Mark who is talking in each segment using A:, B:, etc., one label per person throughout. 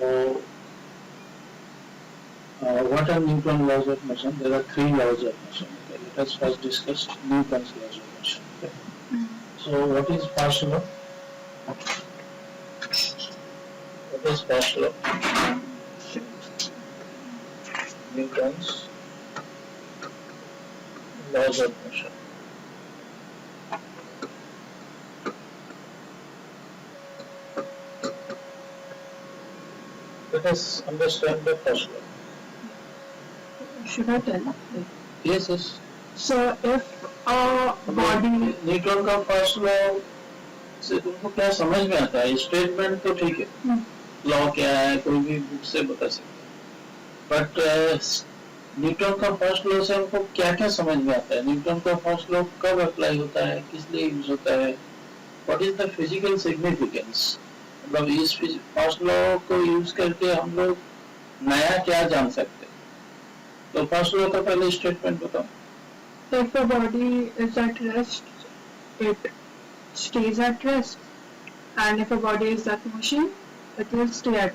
A: So, what are Newton's laws of motion? There are three laws of motion. Okay, let us first discuss Newton's laws of motion. Okay. So, what is first law? What is first law? Newton's laws of motion. Let us understand the first law.
B: Should I tell?
A: Yes, yes.
B: So if a body,
A: Newton का first law से तुमको क्या समझ में आता है? Statement तो ठीक है, लॉ क्या है कोई भी बुक से बता सकते हैं, बट न्यूटन का फर्स्ट लॉ से हमको क्या क्या समझ में आता है? न्यूटन का फर्स्ट लॉ कब अप्लाई होता है, किस लिए यूज होता है, what is the physical significance? मतलब इस फर्स्ट लॉ को यूज करके हम लोग नया क्या जान सकते हैं? तो फर्स्ट लॉ का पहले स्टेटमेंट बताओ.
B: if a body is at rest, it stays at rest, and if a body is at motion, it will stay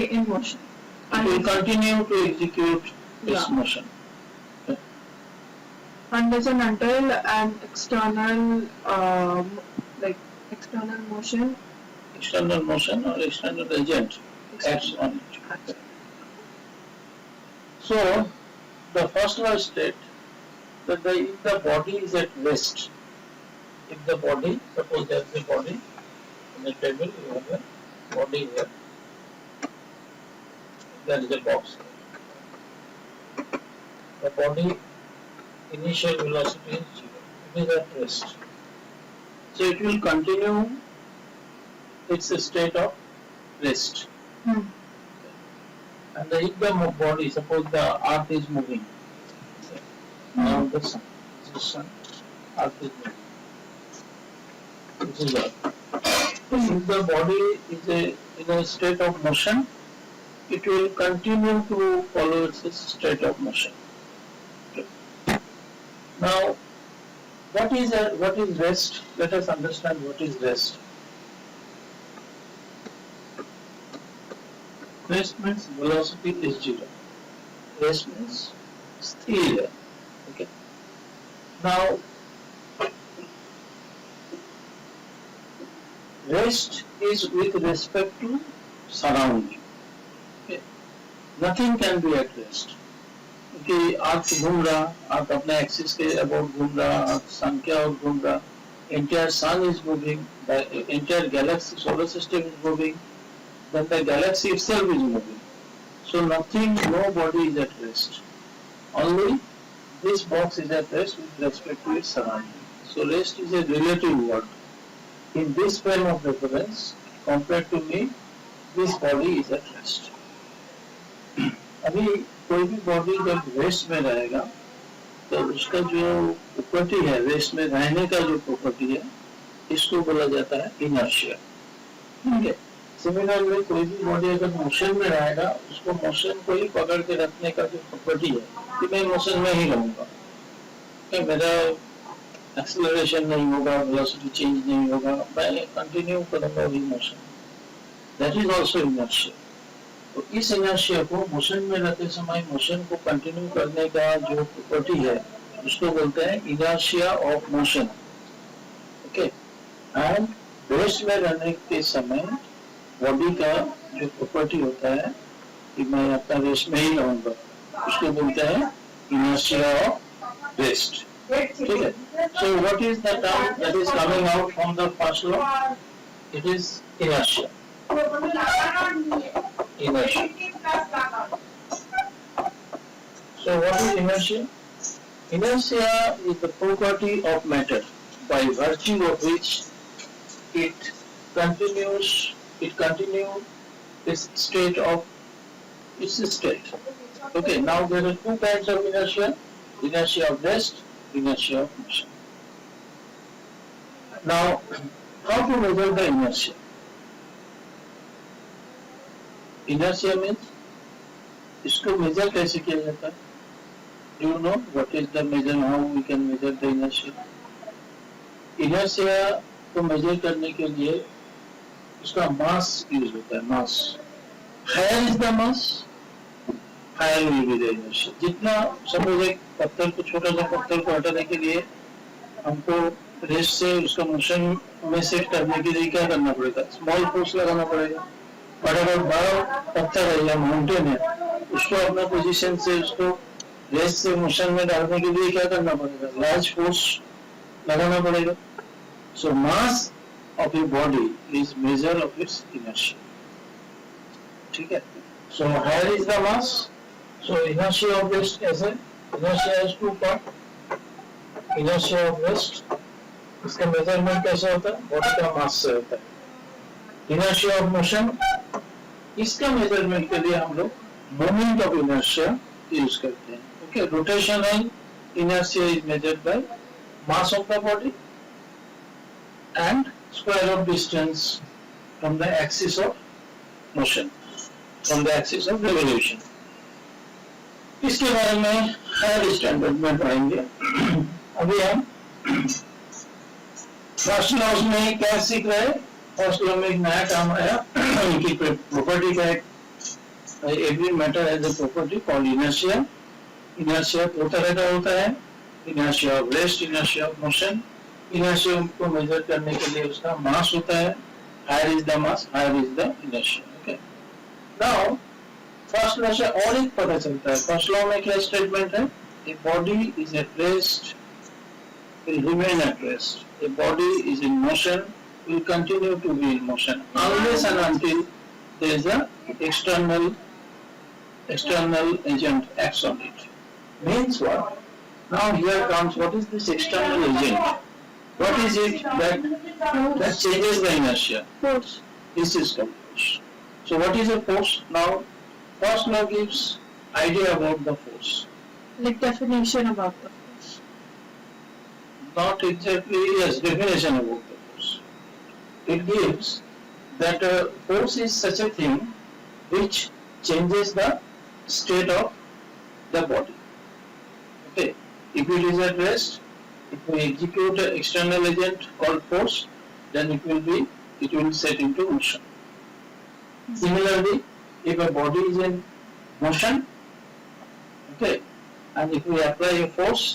B: in motion.
A: It will continue to execute its motion.
B: Unless and until an external, external motion
A: or external agent acts on it. So, the first law states that if the body is at rest, if the body, suppose there is a body in a table, you have a body here, there is a box. The body initial velocity is 0. It is at rest. So it will continue its state of rest. And if the body, suppose the earth is moving, now the sun, earth is moving. This is earth. If the body is in a state of motion, it will continue to follow its state of motion. Now, what is rest? Let us understand what is rest. Rest means velocity is 0. Rest means sthir. Okay. Now, rest is with respect to surrounding. Okay. Nothing can be at rest. कि अर्थ घूम रहा, अर्थ अपने axis के about घूम रहा, अर्थ सन के out घूम रहा, entire sun is moving, the entire galaxy, solar system is moving, then the galaxy itself is moving. So nothing, no body is at rest. Only this box is at rest with respect to its surrounding. So rest is a relative word. In this frame of reference, compared to me, this body is at rest. अभी कोई भी body जब rest में रहेगा तो उसका जो property है, रेस्ट में रहने का जो प्रॉपर्टी है, इसको बोला जाता है इनर्शिया. ठीक है. सिमिलरली कोई भी बॉडी अगर मोशन में रहेगा, उसको मोशन को ही पकड़ के रखने का जो प्रॉपर्टी है कि मैं मोशन में ही रहूंगा, मेरा एक्सेलरेशन नहीं होगा, वेलोसिटी चेंज नहीं होगा, मैं कंटिन्यू करूंगा वही motion. That is also inertia. तो इस इनर्शिया को मोशन में रहते समय मोशन को कंटिन्यू करने का जो प्रॉपर्टी है उसको बोलते हैं inertia of motion. Okay. And rest में रहने के समय बॉडी का जो प्रॉपर्टी होता है कि मैं अपना रेस्ट में ही रहूंगा, उसको बोलते हैं इनर्शिया ऑफ रेस्ट. ठीक है. So what is the term that is coming out from the first law? It is inertia. Inertia. So what is inertia? Inertia is the property of matter by virtue of which it continues its state of its state. Okay, now there are two kinds of inertia: inertia of rest, inertia of motion. Now, how to measure the inertia? Inertia means इसको major कैसे किया जाता है? Do you know what is the measure? How we can measure the inertia? Inertia को measure करने के लिए उसका मास यूज होता है. Mass higher is the mass, higher will be the inertia. जितना सपोज एक पत्थर को, छोटा सा पत्थर को हटाने के लिए हमको रेस्ट से उसका मोशन में सेट करने के लिए क्या करना पड़ेगा? स्मॉल फोर्स लगाना पड़ेगा. और अगर बड़ा पत्थर है या माउंटेन है, उसको अपना पोजीशन से उसको रेस्ट से मोशन में डालने के लिए क्या करना पड़ेगा? लार्ज फोर्स लगाना पड़ेगा. So mass of a body is measure of its inertia. ठीक है. So higher is the mass. So inertia of rest कैसे? Inertia is two part. Inertia of rest, इसका मेजरमेंट कैसे होता है? बॉडी का मास से होता है. इनर्शिया ऑफ मोशन, इसका मेजरमेंट के लिए हम लोग मोमेंट ऑफ इनर्शिया यूज करते हैं. Okay. Rotational inertia is measured by mass of the body and square of distance from the axis of motion, from the axis of revolution. इसके बारे में हायर स्टैंडर्ड में पढ़ेंगे. अभी हम फर्स्ट लॉज में क्या सीख रहे हैं? फर्स्ट लॉ में एक नया काम आया कि प्रॉपर्टी का एक every matter has a property called inertia. Inertia दो तरह का होता है, inertia of rest, inertia of motion. Inertia को मेजर करने के लिए उसका मास होता है. Higher is the mass, higher is the inertia. Okay. Now first law से और एक पता चलता है. फर्स्ट लॉ में क्या स्टेटमेंट है? ए body is at rest will remain at rest. A body is in motion, will continue to be in motion unless and until there is a external agent acts on it. Means what? Now here comes, what is this external agent? What is it that changes the inertia?
B: Force.
A: This is called force. So what is a force? Now first law gives idea about the force.
B: Like definition about the force.
A: Not exactly, yes, definition about the force. It gives that force is such a thing which changes the state of the body. Okay. If it is at rest, if we execute an external agent called force, then it will set into motion. Similarly, if a body is in motion, okay, and if we apply a force,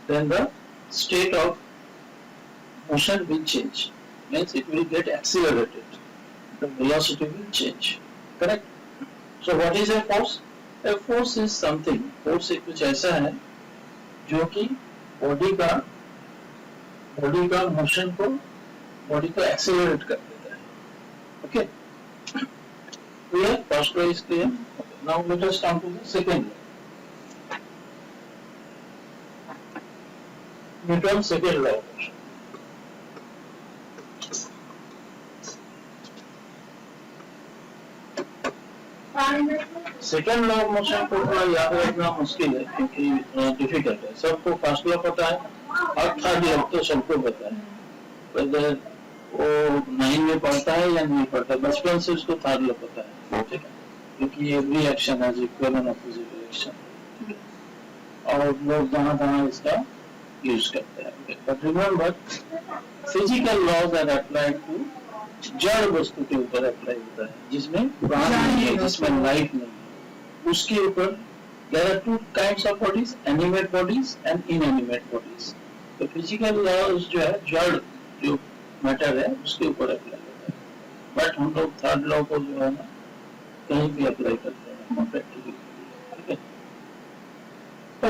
A: then the state of motion will change. Means it will get accelerated. The velocity will change. Correct? So what is a force? A force is something. Force एक कुछ ऐसा है जो कि body का motion को, body को accelerate कर देता है. Okay. Clear? First law is clear. Okay. Now let us come to the second law. Newton's second law of motion. Second law of motion को थोड़ा याद रखना मुश्किल है क्योंकि डिफिकल्ट है. सबको फर्स्ट लॉ पता है और थर्ड लॉ तो सबको पता है. whether वो 9 में पढ़ता है या नहीं पढ़ता, बचपन से उसको थर्ड लॉ पता है. ठीक है. क्योंकि every action has equal and opposite reaction और लोग जहाँ इसका यूज करते हैं. But remember physical laws are applied to जड़ वस्तु के ऊपर अप्लाई होता है जिसमें प्राण नहीं है, जिसमें लाइफ नहीं है. उसके ऊपर there are two kinds of bodies, animate bodies and inanimate bodies. तो फिजिकल लॉज जो है जड़ जो मैटर है उसके ऊपर अप्लाई होता है. बट हम लोग थर्ड लॉ को जो है ना कहीं भी अप्लाई करते हैं प्रैक्टिकली. ठीक है.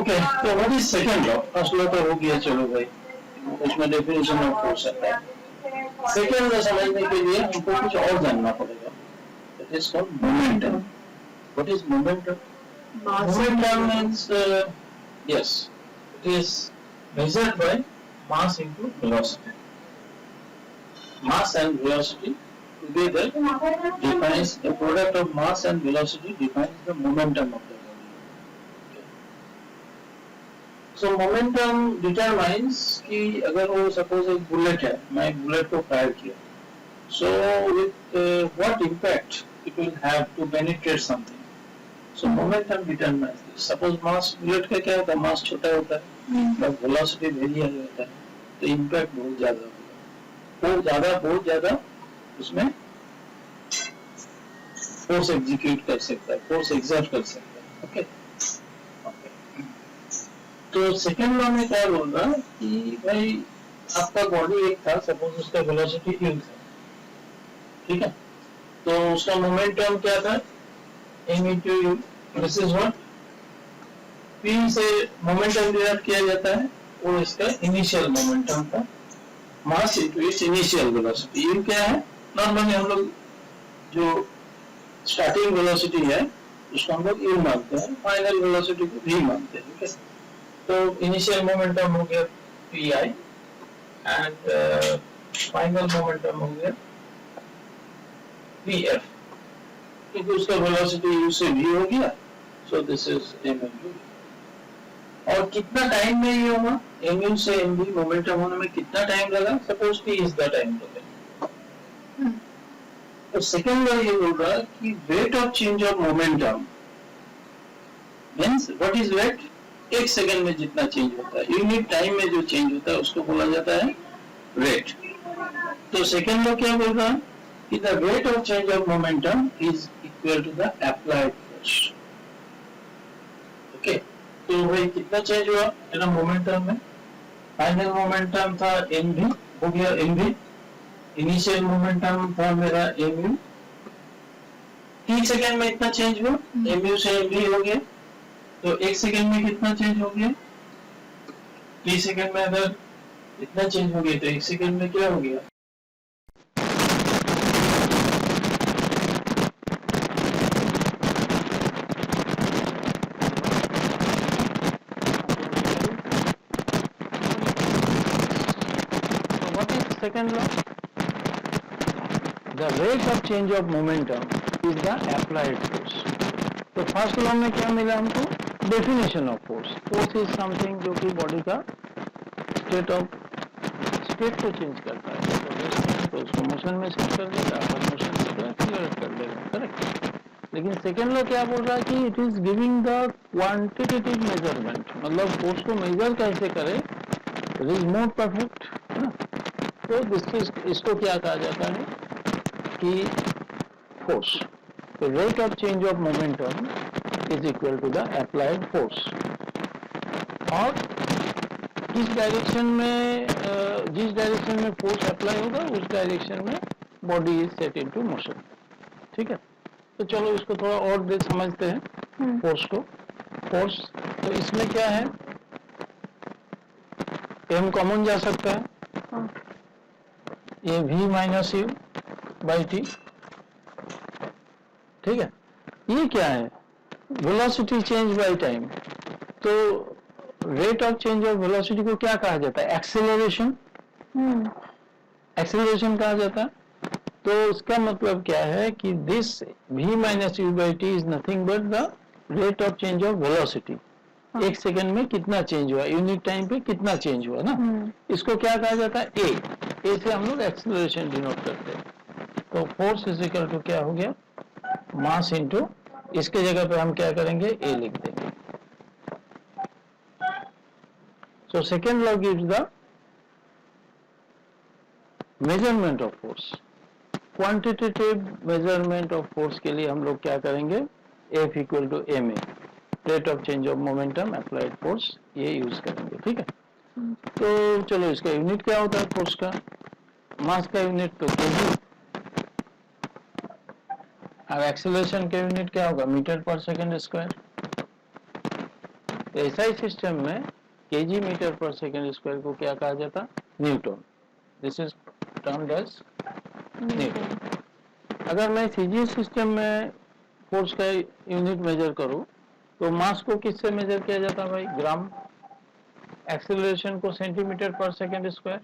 A: ओके. तो what is second law? First law तो हो गया, चलो भाई, उसमें डेफिनेशन ऑफ फोर्स आता है. सेकेंड लॉ समझने के लिए हमको कुछ और जानना पड़ेगा. It is called momentum. What is momentum? Momentum means yes, it is measured by mass into velocity. Mass and velocity together defines the product of mass and velocity defines the momentum of the body. So momentum determines कि अगर वो suppose एक bullet है, मैं एक bullet को fire किया, so with what impact it will have to penetrate something. So momentum determines this. Suppose mass bullet का क्या होता है? मास छोटा होता है, but velocity very high होता है, तो impact बहुत ज़्यादा होगा. बहुत ज़्यादा उसमें फोर्स एग्जीक्यूट कर सकता है, फोर्स एग्जर्ट कर सकता है। ओके, तो सेकेंड लॉ में क्या बोल रहा कि भाई आपका बॉडी एक था, सपोज उसका वेलोसिटी u था, ठीक है, तो उसका मोमेंटम क्या था, m into u, this is what p से मोमेंटम डिराइव किया जाता है, वो इसका इनिशियल मोमेंटम था, mass into its initial velocity. u क्या है, नॉर्मली हम लोग जो स्टार्टिंग वेलोसिटी है उसको हम लोग u मानते हैं, फाइनल वेलोसिटी को v मानते हैं, ठीक है। तो इनिशियल मोमेंटम हो गया pi एंड फाइनल मोमेंटम हो गया vf, क्योंकि उसका वेलोसिटी u से v हो गया, so this is m into v। और कितना टाइम में ये होगा, mu से mv मोमेंटम होने में कितना टाइम लगा, suppose p is the time domain. तो सेकंड लॉ ये बोल रहा है कि rate of change of momentum means what is rate, एक सेकंड में जितना चेंज होता है, यूनिट टाइम में जो चेंज होता है उसको बोला जाता है रेट। तो सेकंड लॉ क्या बोल रहा है कि the rate of change of momentum is equal to the applied force. Okay, तो भाई कितना चेंज हुआ मेरा मोमेंटम में, फाइनल मोमेंटम था mv, हो गया mv, इनिशियल मोमेंटम था मेरा mu, 3 सेकंड में इतना चेंज हुआ, mu से mv हो गया, तो 1 सेकंड में कितना चेंज हो गया, 3 सेकंड में अगर इतना चेंज हो गया तो 1 सेकंड में क्या हो गया, second law, the rate of change of momentum is the applied force। तो फर्स्ट लॉ में क्या मिला हमको, definition of force, force is something जो कि बॉडी का स्टेट को चेंज करता है, तो उसको मोशन में शिफ्ट कर देगा, अगर मोशन में एक्सीलरेट कर देगा, करेक्ट। लेकिन सेकेंड लॉ क्या बोल रहा है कि it is giving the quantitative measurement, मतलब फोर्स को मेजर कैसे करे, इट इज मोर परफेक्ट, है ना। तो इसको क्या कहा जाता है कि फोर्स, तो rate of change of momentum is equal to the applied force. और जिस डायरेक्शन में फोर्स अप्लाई होगा उस डायरेक्शन में body is set into motion, ठीक है। तो चलो इसको थोड़ा और देर समझते हैं फोर्स को। फोर्स तो इसमें क्या है, m कॉमन जा सकता है, ये v minus you by T, ठीक है। ये क्या है, वेलोसिटी चेंज बाई टाइम। तो rate of change of velocity को क्या कहा जाता है, एक्सेलरेशन, एक्सेलरेशन कहा जाता है। तो उसका मतलब क्या है कि this v minus you by T is nothing but the rate of change of velocity, एक सेकंड में कितना चेंज हुआ, यूनिट टाइम पे कितना चेंज हुआ ना, इसको क्या कहा जाता है, ए से हम लोग एक्सेलरेशन डिनोट करते हैं। तो फोर्स इज इक्वल टू क्या हो गया, मास इनटू, इसके जगह पे हम क्या करेंगे, ए लिख देंगे। So second law gives the measurement of force, quantitative measurement of force के लिए हम लोग क्या करेंगे, F equal to M A, rate of change of momentum applied force, ये यूज करेंगे, ठीक है। तो चलो इसका यूनिट क्या होता है फोर्स का, मास का यूनिट तो केजी, और एक्सेलरेशन का यूनिट क्या होगा, मीटर पर सेकंड स्क्वायर। एसआई सिस्टम में केजी मीटर पर सेकंड स्क्वायर को क्या कहा जाता, newton, this is termed as newton. अगर मैं सीजीएस सिस्टम में फोर्स का यूनिट मेजर करूं तो मास को किससे मेजर किया जाता है भाई, ग्राम, एक्सेलरेशन को सेंटीमीटर पर सेकंड स्क्वायर,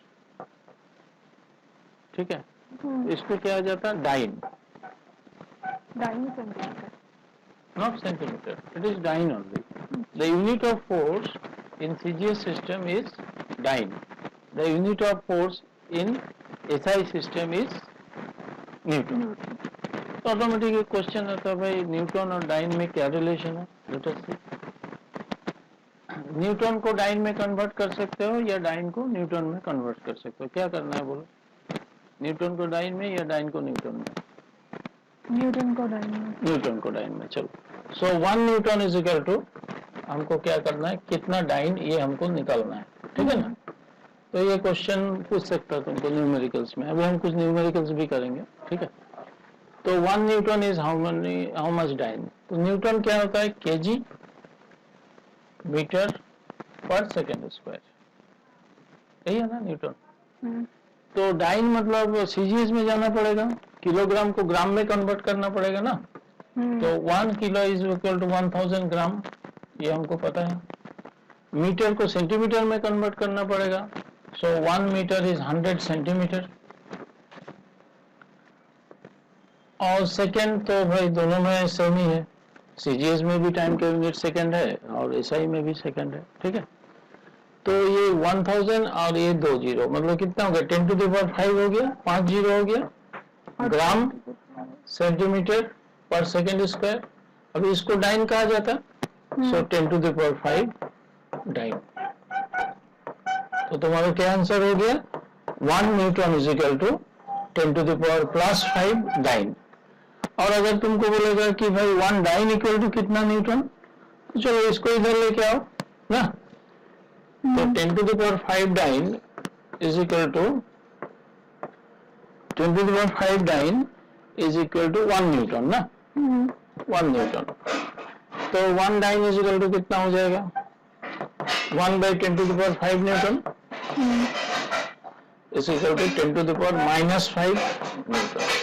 A: ठीक है। इसको क्या आ जाता है, dine, not centimeter, it is dyne only. The unit of force in CGS system is dyne. The unit of force in SI system is Newton. तो ऑटोमेटिक एक क्वेश्चन आता है भाई, न्यूटन और डाइन में क्या रिलेशन है, लेट अस सी। Newton को डाइन में कन्वर्ट कर सकते हो या डाइन को न्यूटन में कन्वर्ट कर सकते हो, क्या करना है बोलो, न्यूटन को डाइन में या डाइन को न्यूटन में।
B: न्यूटन को डाइन में।
A: न्यूटन को डाइन में। चलो, सो 1 न्यूटन इज इक्वल टू, हमको क्या करना है, कितना डाइन ये हमको निकालना है, ठीक है ना। तो ये क्वेश्चन पूछ सकता है तुमको न्यूमेरिकल्स में, अभी हम कुछ न्यूमेरिकल्स भी करेंगे, ठीक है। तो 1 newton is how much dyne. तो न्यूटन क्या होता है, केजी मीटर पर सेकेंड स्क्वायर, यही है ना न्यूटन। तो डाइन मतलब सीजीएस में जाना पड़ेगा, किलोग्राम को ग्राम में कन्वर्ट करना पड़ेगा ना। तो 1 किलो इज इक्वल टू 1000 ग्राम, ये हमको पता है। मीटर को सेंटीमीटर में कन्वर्ट करना पड़ेगा, सो 1 मीटर इज 100 सेंटीमीटर। और सेकेंड तो भाई दोनों में सेम ही है, सीजीएस में भी टाइम के यूनिट सेकेंड है और एसआई में भी सेकेंड है, ठीक है। तो ये 1000 और ये 2 जीरो, मतलब कितना हो गया, 10 टू द पावर 5 हो गया, 5 जीरो हो गया, ग्राम सेंटीमीटर पर सेकेंड स्क्वायर। अभी इसको डाइन कहा जाता है, so 10 to the power 5 dyne. तो तुम्हारा क्या आंसर हो गया, 1 newton is equal to 10 to the power plus 5 dyne. और अगर तुमको बोलेगा कि भाई 1 डाइन इक्वल टू कितना न्यूटन, तो चलो इसको इधर लेके आओ ना। तो 10 to the power 5 dyne is equal to 10 to the power 5 dyne is equal to 1 newton ना, 1 न्यूटन। तो 1 डाइन इज इक्वल टू कितना हो जाएगा, 1 by 10 to the power 5 newton is equal to 10 to the power minus 5 newton.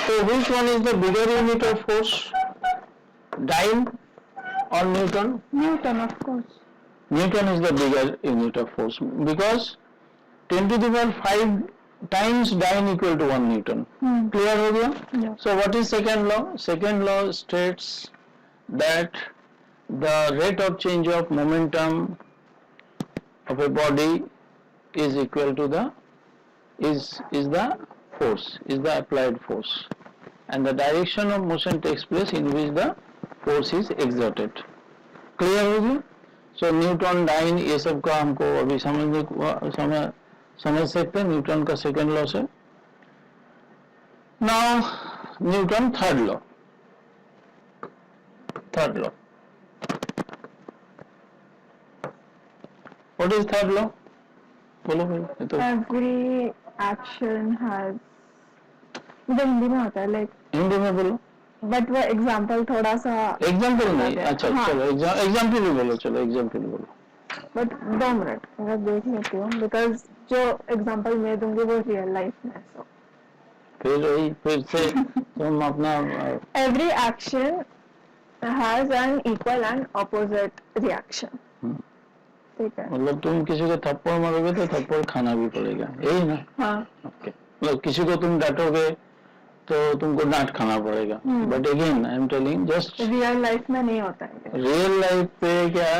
A: So which one is the bigger unit of force, dyne or Newton?
B: Newton, of course.
A: Newton is the bigger unit of force because 10 to the power 5 times dyne equal to 1 Newton. Clear हो गया?
B: Yeah.
A: So what is second law? Second law states that the rate of change of momentum of a body is equal to the force, is the applied force, and the direction of motion takes place in which the force is exerted. Clear हो गया? So Newton dine ये सब का हमको अभी समझ सकते हैं न्यूटन का सेकेंड लॉ से। Now Newton third law, what is third law, बोलो भाई। तो
B: Every action has, मुझे हिंदी में होता है लाइक,
A: हिंदी में बोलो,
B: बट वो एग्जांपल थोड़ा सा,
A: एग्जाम्पल नहीं, अच्छा
B: हाँ।
A: चलो एग्जाम्पल ही बोलो, चलो एग्जाम्पल बोलो।
B: बट 2 मिनट मैं देख लेती हूँ, बिकॉज जो एग्जांपल मैं दूंगी वो रियल लाइफ में, सो
A: फिर से तुम अपना
B: every action has an equal and opposite reaction, ठीक है।
A: मतलब तुम किसी को थप्पड़ मारोगे तो थप्पड़ खाना भी पड़ेगा, यही ना।
B: हाँ,
A: ओके, मतलब किसी को तुम डांटोगे तो तुमको डांट खाना पड़ेगा। But again I am telling, just
B: real life में नहीं होता है।
A: रियल लाइफ पे क्या,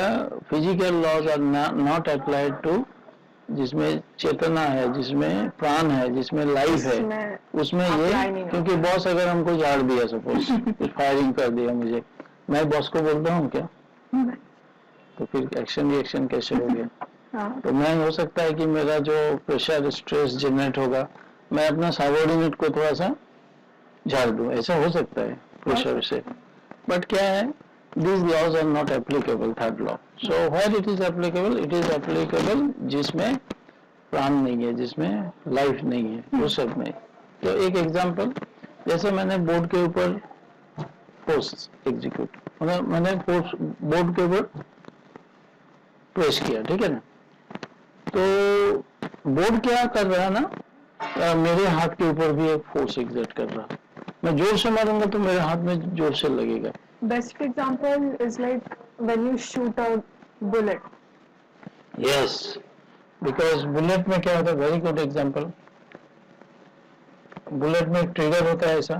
A: physical laws are not applied to, जिसमें चेतना है, जिसमें प्राण है, जिसमें लाइफ है, उसमें ये, क्योंकि बॉस अगर हमको झाड़ दिया, सपोज कुछ फायरिंग कर दिया मुझे, मैं बॉस को बोलता हूँ क्या, तो फिर एक्शन रिएक्शन कैसे हो गया।
B: हाँ।
A: तो मैं हो सकता है कि मेरा जो प्रेशर स्ट्रेस जनरेट होगा, मैं अपना सबऑर्डिनेट को थोड़ा सा झाड़ दूं, ऐसा हो सकता है प्रेशर से। बट क्या है, these laws are not applicable, third law. So where it is applicable जिसमें प्राण नहीं है, जिसमें लाइफ नहीं है, वो सब में। तो एक एग्जांपल, जैसे मैंने बोर्ड के ऊपर फोर्स एग्जीक्यूट, मैंने फोर्स बोर्ड के ऊपर प्रेस किया, ठीक है ना। तो बोर्ड क्या कर रहा है ना, मेरे हाथ के ऊपर भी एक फोर्स एग्जर्ट कर रहा है। मैं जोर से मारूंगा तो मेरे हाथ में जोर से लगेगा।
B: Best example is like when you shoot a bullet.
A: Yes, because bullet में क्या होता है, वेरी गुड एग्जांपल, बुलेट में एक ट्रिगर होता है ऐसा।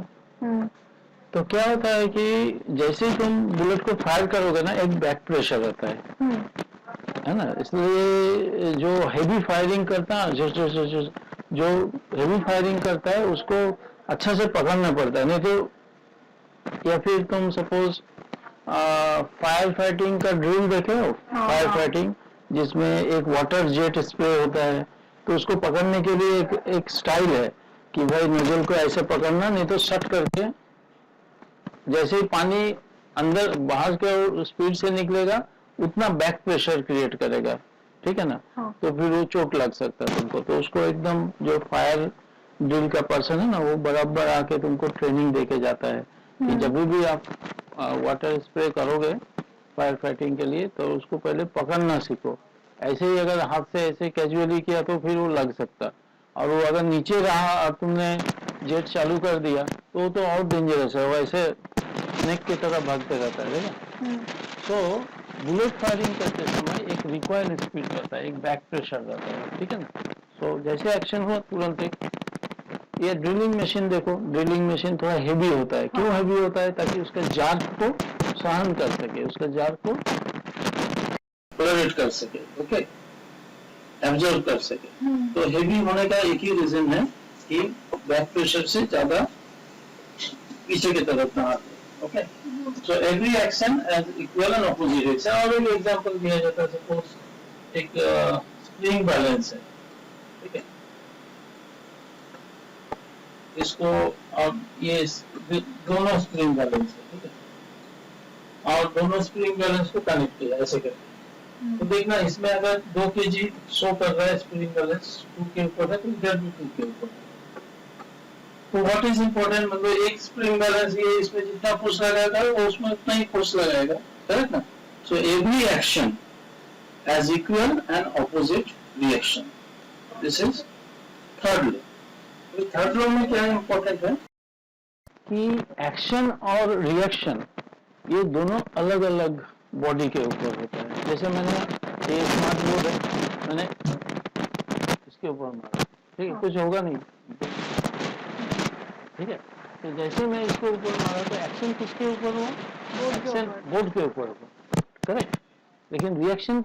A: तो क्या होता है कि जैसे ही तुम बुलेट को फायर करोगे ना, एक बैक प्रेशर रहता है ना, इसलिए जो हेवी फायरिंग करता है, जो हेवी फायरिंग करता है उसको अच्छा से पकड़ना पड़ता है, नहीं तो, या फिर तुम सपोज फायर फाइटिंग का ड्रिल देखे हो, फायर फाइटिंग जिसमें एक वाटर जेट स्प्रे होता है, तो उसको पकड़ने के लिए एक स्टाइल है कि भाई नोजल को ऐसे पकड़ना, नहीं तो शट करके जैसे ही पानी अंदर बाहर के स्पीड से निकलेगा उतना बैक प्रेशर क्रिएट करेगा, ठीक है ना।
B: हाँ।
A: तो फिर वो चोट लग सकता है तुमको। तो उसको एकदम जो फायर ड्रिल का पर्सन है ना, वो बराबर आके तुमको ट्रेनिंग दे के जाता है कि जब भी आप वाटर स्प्रे करोगे फायर फाइटिंग के लिए तो उसको पहले पकड़ना सीखो। ऐसे ही अगर हाथ से ऐसे कैजुअली किया तो फिर वो लग सकता, और वो अगर नीचे रहा और तुमने जेट चालू कर दिया तो वो तो और डेंजरस है, वो ऐसे स्नेक की तरह भागते रहता है, देखा। तो बुलेट फायरिंग करते समय एक रिकॉइल स्पीड रहता है, एक बैक प्रेशर रहता है, ठीक है ना। सो जैसे एक्शन हुआ तुरंत एक, ये ड्रिलिंग मशीन देखो, ड्रिलिंग मशीन थोड़ा हेवी होता है। क्यों हेवी होता है? ताकि उसका जार को सहन कर सके, उसका जार को टॉलरेट कर सके, ओके, एब्जॉर्ब कर सके। तो हेवी होने का एक ही रीजन है कि बैक प्रेशर से ज्यादा पीछे की तरफ ना आते, okay. So every action has equal and opposite action. और एक एग्जांपल दिया जाता है, सपोज एक स्प्रिंग बैलेंस है, ठीक है, इसको अब ये दोनों स्प्रिंग बैलेंस है, ठीक है, और दोनों स्प्रिंग बैलेंस को कनेक्ट किया ऐसे करके। तो देखना इसमें अगर 2 kg शो कर रहा है स्प्रिंग बैलेंस 2 के ऊपर है, तो इधर भी 2 के ऊपर है। तो व्हाट इज इम्पोर्टेंट, मतलब एक स्प्रिंग बैलेंस ये इसमें जितना फोर्स लगाएगा वो उसमें उतना ही फोर्स लगाएगा, करेक्ट ना। सो every action has equal and opposite reaction. This is third law. तो थर्ड लॉ में क्या इम्पोर्टेंट है कि एक्शन और रिएक्शन ये दोनों अलग अलग बॉडी के ऊपर होता है। जैसे मैंने ये स्मार्ट बोर्ड है, मैंने इसके ऊपर मारा, ठीक है, कुछ होगा नहीं, ठीक है। तो जैसे मैं इसके ऊपर मारा तो एक्शन किसके ऊपर हुआ? एक्शन बोर्ड के ऊपर हुआ, करेक्ट। लेकिन रिएक्शन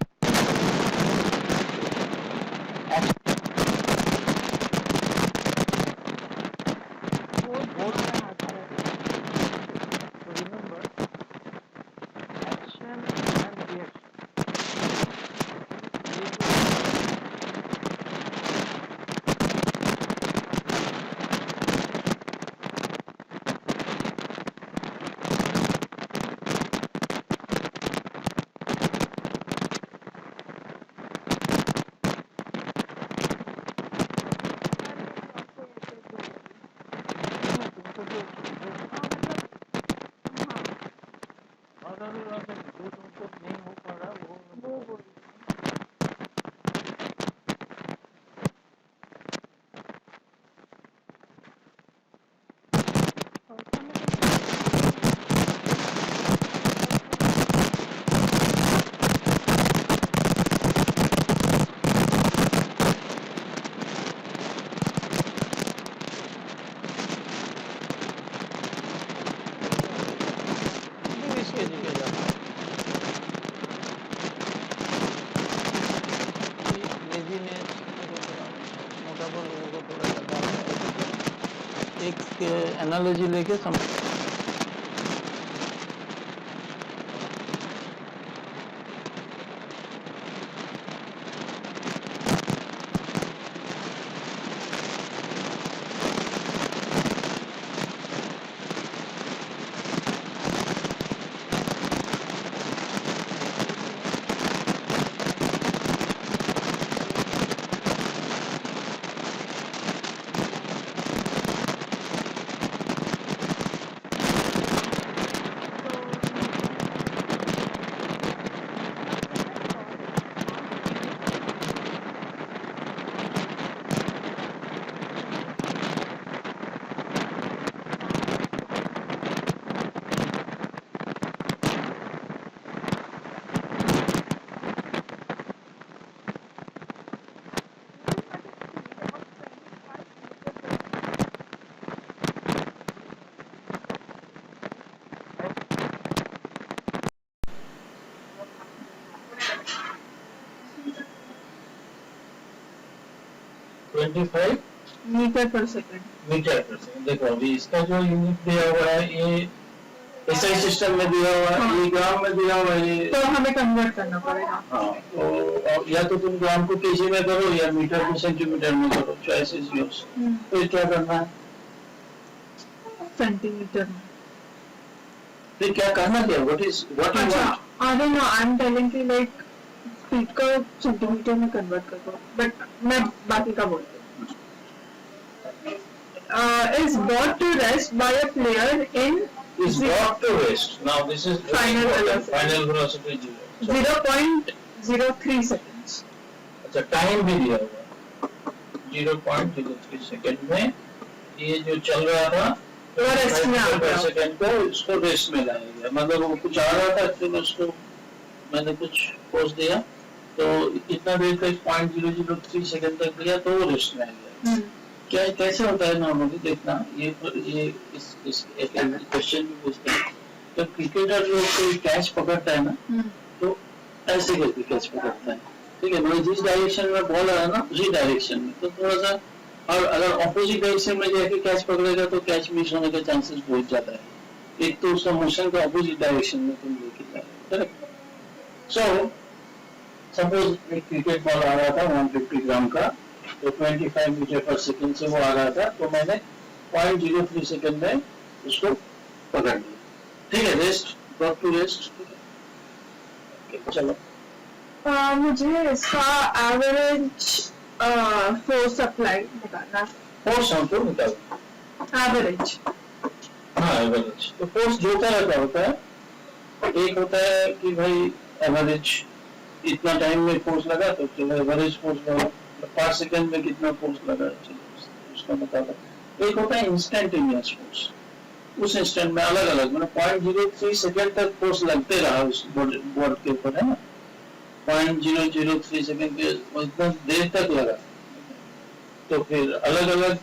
A: एक एनालॉजी लेके समझ।
B: मीटर पर सेकंड।
A: मीटर पर सेकंड। देखो अभी इसका जो यूनिट दिया हुआ है ये एसआई सिस्टम में दिया हुआ है,
B: हाँ।
A: ये ग्राम में दिया हुआ है, ये
B: तो हमें कन्वर्ट करना पड़ेगा।
A: हाँ, तो या तो तुम ग्राम को केजी में करो या मीटर को सेंटीमीटर में करो, चॉइस इज योर्स। तो ये क्या करना है?
B: सेंटीमीटर में।
A: फिर क्या करना क्या, व्हाट यू
B: अच्छा,
A: want?
B: I don't know, I'm telling you like feet को सेंटीमीटर में कन्वर्ट कर दो, बट मैं बाकी का बोलती हूँ. Is brought to rest by a player in
A: Is brought to rest. Now this is
B: Final velocity.
A: Final velocity 0.
B: 0.03 seconds.
A: अच्छा, टाइम भी दिया हुआ 0.03 सेकंड में ये जो चल रहा था
B: वो रेस्ट में आ गया.
A: सेकंड को इसको रेस्ट में लाया गया, मतलब वो कुछ आ रहा था फिर उसको मैंने कुछ फोर्स दिया तो इतना देर तक 0.003 सेकंड तक दिया तो वो रेस्ट में आ गया. क्या कैसे होता है नॉर्मली देखना, ये इस एक क्वेश्चन भी पूछते हैं. तो क्रिकेटर जो कोई कैच पकड़ता है ना तो ऐसे करके कैच पकड़ता है, ठीक है, मतलब जिस डायरेक्शन में बॉल आ रहा है ना उसी डायरेक्शन में, तो थोड़ा सा, और अगर ऑपोजिट डायरेक्शन में जाके कैच पकड़ेगा तो कैच मिस होने का चांसेस बहुत ज्यादा है. एक तो उसका मोशन का ऑपोजिट डायरेक्शन में तुम लेके जा रहे हो. सो सपोज एक क्रिकेट बॉल आ रहा था 150 ग्राम का, तो 25 मीटर पर सेकंड से वो आ रहा था, तो मैंने 0.03 सेकंड में उसको पकड़ लिया, ठीक है, रेस्ट, ड्रॉप टू रेस्ट. चलो
B: मुझे इसका एवरेज फोर्स अप्लाई निकालना है.
A: फोर्स हमको निकाल,
B: एवरेज.
A: हाँ एवरेज. तो फोर्स दो तरह का होता है, एक होता है कि भाई एवरेज इतना टाइम में फोर्स लगा तो चलो एवरेज फोर्स लगा, पर सेकंड में कितना फोर्स लगा चलो उसका बता दो. एक होता है इंस्टेंटेनियस फोर्स, उस इंस्टेंट में अलग अलग मतलब 0.03 सेकंड तक फोर्स लगते रहा उस बोर्ड के ऊपर, है ना, 0.003 सेकंड के इतना देर तक लगा, तो फिर अलग अलग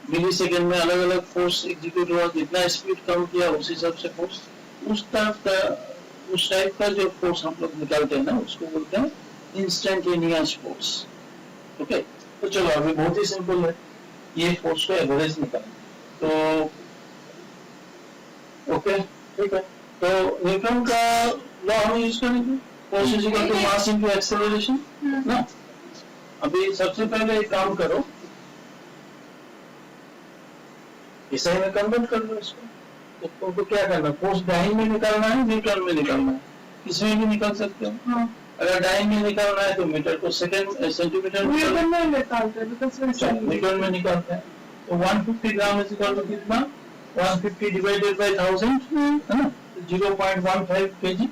A: मिली सेकंड में अलग अलग फोर्स एग्जीक्यूट हुआ, जितना स्पीड कम किया उस हिसाब से फोर्स, उस टाइप का जो फोर्स हम लोग निकालते हैं ना उसको बोलते हैं इंस्टेंटेनियस फोर्स. ओके, तो चलो अभी बहुत ही सिंपल है, ये फोर्स को एवरेज निकालना. तो ओके ठीक है, तो न्यूटन का लॉ हम यूज करेंगे, force is equal to mass into acceleration ना. अभी सबसे पहले एक काम करो, इसे में कन्वर्ट कर लो इसको. तो क्या करना, फोर्स डाइन में निकालना है न्यूटन में निकालना है, इसमें भी निकाल सकते हो.
B: हाँ.
A: अगर डाइन में निकालना है तो मीटर को सेंटीमीटर
B: न्यूटन में निकालते हैं बिकॉज़
A: न्यूटन में निकालते हैं. तो 150 ग्राम इज इक्वल टू कितना, 150 डिवाइडेड बाय 1000 है ना, 0.15 kg.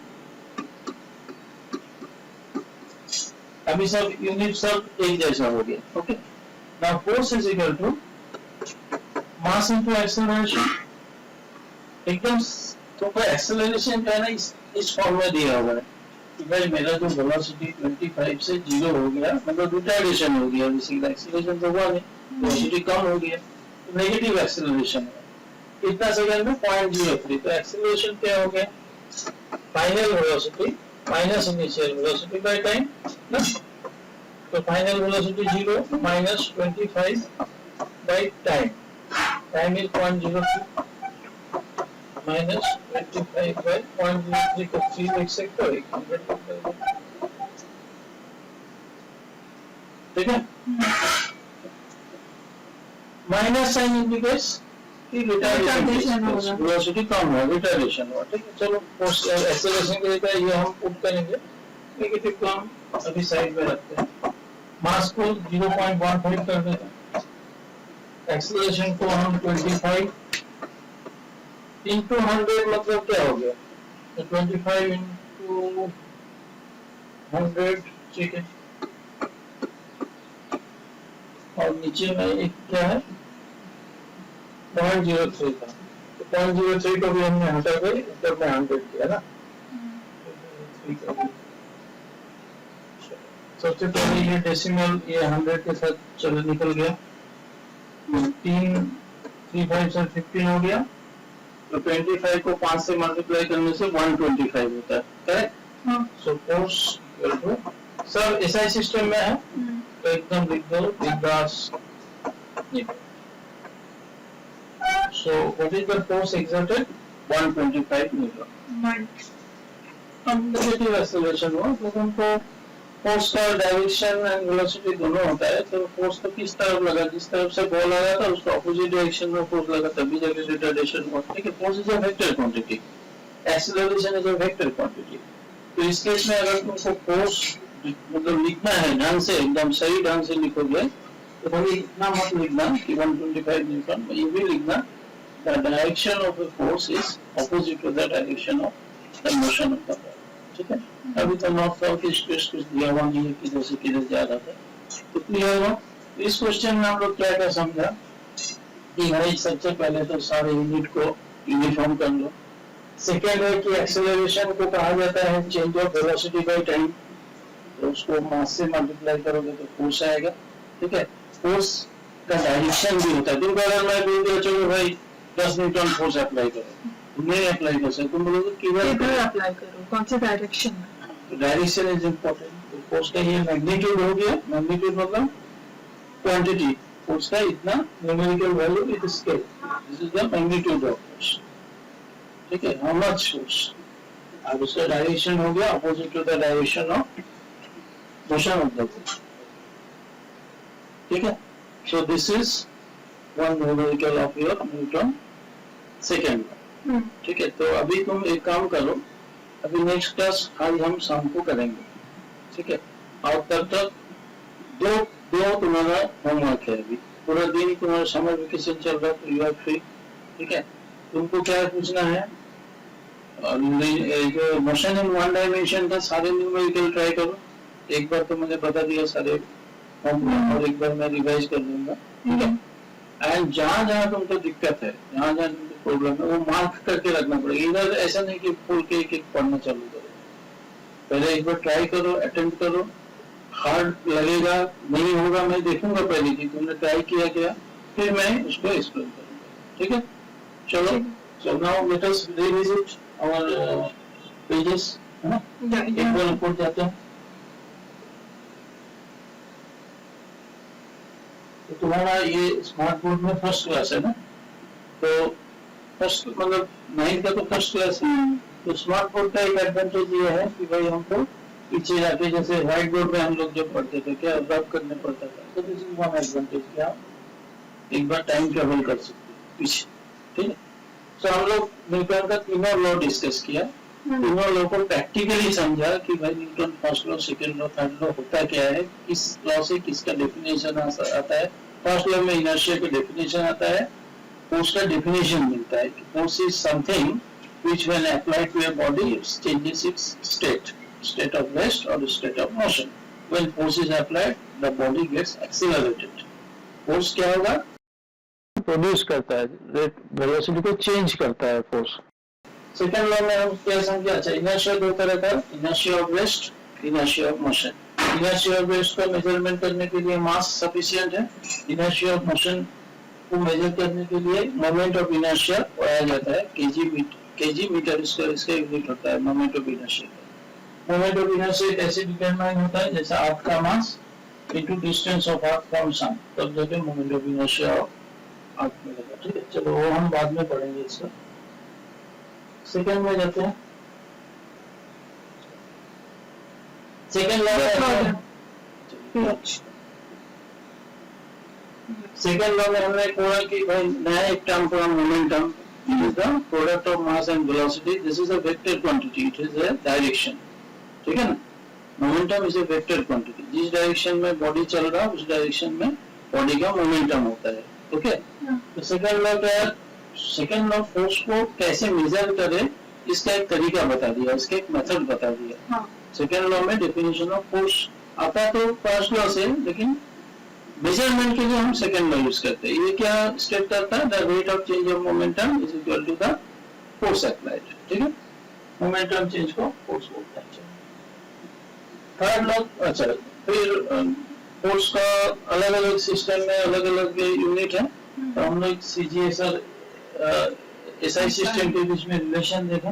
A: अभी सब यूनिट सब एक जैसा हो गया. Okay, now force is equal to mass into acceleration. एकदम तो एक्सेलरेशन का है ना इस फॉर्म में दिया हुआ है कि भाई मेरा जो वेलोसिटी 25 से 0 हो गया, मतलब रिटार्डेशन हो गया, बेसिकली एक्सेलरेशन तो हुआ नहीं, वेलोसिटी कम हो गया, तो नेगेटिव एक्सेलरेशन है. इतना सेकंड में 0.03, तो एक्सेलरेशन क्या हो गया, final velocity minus initial velocity by time ना. तो final velocity 0 minus 25 by time, time is 0.03 minus 25 by 0.03 को 3 लिख सकते हो, 100 ठीक है. माइनस साइन इंडिकेट्स कि रिटार्डेशन होगा, वेलोसिटी कम है, रिटार्डेशन हुआ. ठीक है, चलो फोर्स एक्सेलरेशन के लिए ये हम पुट करेंगे, नेगेटिव को हम अभी साइड में रखते हैं. मास को 0.15 कर देते हैं, एक्सेलरेशन को हम 25 into 100 मतलब क्या हो गया, तो 25 into 100, ठीक है. और नीचे में एक क्या है 0.03 था, तो 0.03 को भी हमने हटा के ऊपर में 100 किया ना. सबसे पहले ये डेसिमल ये 100 के साथ चलो निकल गया, 3 से 15 हो गया, तो 25 को 5 से मल्टीप्लाई करने से 125 होता है, करेक्ट. सो फोर्स सब एसआई सिस्टम में है, तो एकदम लिख दो बिंदास. So what is the force exerted, 125 Newton. हम नेगेटिव एक्सेलरेशन हुआ, तो हमको फोर्स का डायरेक्शन एंड वेलोसिटी दोनों होता है, तो फोर्स तो किस तरफ लगा, जिस तरफ से बॉल आ रहा था उसको ऑपोजिट डायरेक्शन में फोर्स लगा, तभी जाके रिटार्डेशन हुआ. ठीक है, force is a vector quantity, acceleration is a vector quantity. तो इस केस में अगर तुमको फोर्स मतलब लिखना है ढंग से, एकदम सही ढंग से लिखोगे तो भाई इतना मत लिखना कि 125 न्यूटन, ये भी लिखना the direction of the force is opposite to the direction of the motion of the body। ठीक है, अभी तो नॉर्थ साउथ ईस्ट वेस्ट कुछ दिया हुआ नहीं है किधर से किधर जा रहा था। तो क्लियर हो? इस क्वेश्चन में हम लोग क्या क्या समझा कि भाई सबसे पहले तो सारे यूनिट को यूनिफॉर्म कर लो। सेकेंड है कि एक्सेलरेशन को कहा जाता है change of velocity by time, तो उसको मास से मल्टीप्लाई करोगे तो फोर्स आएगा। ठीक है, फोर्स का डायरेक्शन भी होता है। तुमको अगर मैं बोल दिया चलो भाई 10 न्यूटन फोर्स अप्लाई करो, तुम नहीं अप्लाई कर सकते, तुम बोलोगे
B: किधर अप्लाई करो, कौन से डायरेक्शन में।
A: Direction is important. फोर्स का ये मैग्नीट्यूड हो गया, मैग्नीट्यूड मतलब क्वांटिटी, फोर्स का इतना numerical value with scale, this is the magnitude of force. ठीक है, हाउ मच फोर्स। अब उसका डायरेक्शन हो गया opposite to the direction of motion of the force. ठीक है, so this is one numerical of your Newton second law। ठीक है, तो अभी तुम एक काम करो, अभी नेक्स्ट क्लास आज हम शाम को करेंगे। ठीक है, और तब तक दो तुम्हारा होमवर्क है। अभी पूरा दिन तुम्हारा समर वेकेशन चल रहा है तो यू आर फ्री। ठीक है, तुमको क्या पूछना है, जो मोशन इन वन डायमेंशन का सारे न्यूमेरिकल ट्राई करो। एक बार तो मैंने बता दिया सारे, और एक बार मैं रिवाइज कर दूंगा। ठीक है, एंड जहाँ जहाँ तुमको दिक्कत है, जहाँ जहाँ तुमको प्रॉब्लम है, वो मार्क करके रखना पड़ेगा। इधर ऐसा नहीं कि खोल के एक एक पढ़ना चालू करो, पहले एक बार ट्राई करो, अटेम्प्ट करो। हार्ड लगेगा, नहीं होगा, मैं देखूंगा पहले कि तुमने ट्राई किया क्या, फिर मैं उसको एक्सप्लेन करूंगा। ठीक है, चलो, so now let us revisit our pages, है ना। एक बार ऊपर जाते हैं। तो तुम्हारा ये स्मार्ट बोर्ड में फर्स्ट क्लास है ना, तो फर्स्ट मतलब 9th का तो फर्स्ट क्लास है। तो स्मार्ट बोर्ड का एक एडवांटेज ये है कि भाई हमको पीछे जाके, जैसे व्हाइट बोर्ड में हम लोग जब पढ़ते थे क्या रब करने पड़ता था, तो दिस इज वन एडवांटेज कि आप एक बार टाइम ट्रेवल कर सकते हैं पीछे। ठीक है, तो हम लोग न्यूटन का तीनों लॉ डिस्कस किया, तीनों लॉ को प्रैक्टिकली समझा कि भाई Newton first law, second law, third law होता क्या है, किस लॉ से किसका डेफिनेशन आता है। फर्स्ट लॉ में इनर्शिया का डेफिनेशन आता है, फोर्स का डेफिनेशन मिलता है कि force is something which when applied to a body it changes its state of rest और state of motion. When force is applied the body gets accelerated. Force क्या होगा, प्रोड्यूस करता है, वेलोसिटी को चेंज करता है फोर्स। सेकंड लॉ में हम क्या समझे, अच्छा इनर्शिया दो तरह का, inertia of rest, inertia of motion. Inertia of rest का मेजरमेंट करने के लिए मास सफिशिएंट है, इनर्शिया ऑफ मोशन को मेजर करने के लिए मोमेंट ऑफ इनर्शिया पाया जाता है, केजी मीटर स्क्वायर इसका यूनिट होता है moment of inertia. Moment of inertia कैसे डिटरमाइन होता है, जैसे अर्थ का mass into distance of earth from sun, तब जाके मोमेंट ऑफ इनर्शिया अर्थ मिलेगा। ठीक है, चलो वो हम बाद में पढ़ेंगे इसका। सेकंड में जाते हैं। सेकंड लॉ में हमने पढ़ा कि भाई नया एक टर्म पढ़ा, momentum is the product of mass and velocity, this is a vector quantity, it is a direction. ठीक है ना, momentum is a vector quantity, जिस डायरेक्शन में बॉडी चल रहा है उस डायरेक्शन में बॉडी का मोमेंटम होता है। ओके, तो सेकंड लॉ क्या है, सेकंड लॉ फोर्स को कैसे मेजर करे इसका एक तरीका बता दिया, इसका एक मेथड बता दिया। सेकंड लॉ में डेफिनेशन ऑफ फोर्स आता तो फर्स्ट लॉ से, लेकिन मेजरमेंट के लिए हम सेकंड लॉ यूज करते हैं। ये क्या स्टेट करता है, the rate of change of momentum is equal to the force applied. ठीक है, मोमेंटम चेंज को फोर्स बोलते हैं। थर्ड लॉ, अच्छा फिर फोर्स का अलग अलग सिस्टम में अलग अलग यूनिट है, तो हम लोग सीजीएसआर एसआई सिस्टम के बीच में रिलेशन देखा।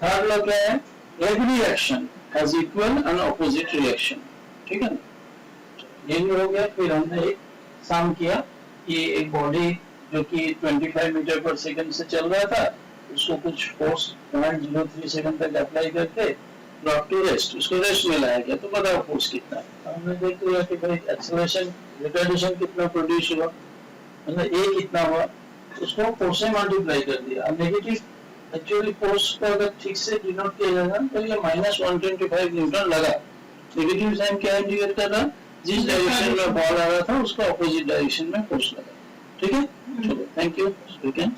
A: थर्ड लॉ क्या है, every action has equal and opposite reaction. ठीक है ना, ये भी हो गया। फिर हमने एक सम किया कि एक बॉडी जो कि 25 मीटर पर सेकंड से चल रहा था, उसको कुछ फोर्स 0.03 सेकंड तक अप्लाई करके ब्रॉट टू रेस्ट, उसको रेस्ट में लाया गया, तो बताओ फोर्स कितना है। हमने देख लिया कि भाई एक्सेलरेशन, रिटार्डेशन कितना प्रोड्यूस हुआ, मतलब ए कितना हुआ, उसको फोर्स से मल्टीप्लाई कर दिया। अब नेगेटिव एक्चुअली फोर्स को अगर ठीक से डिनोट किया जाएगा तो ये -125 न्यूटन लगा। नेगेटिव साइन क्या इंडिकेट कर रहा है, जिस डायरेक्शन में बॉल आ रहा था उसका ऑपोजिट डायरेक्शन में फोर्स लगा। ठीक है, चलो थैंक यू, वी कैन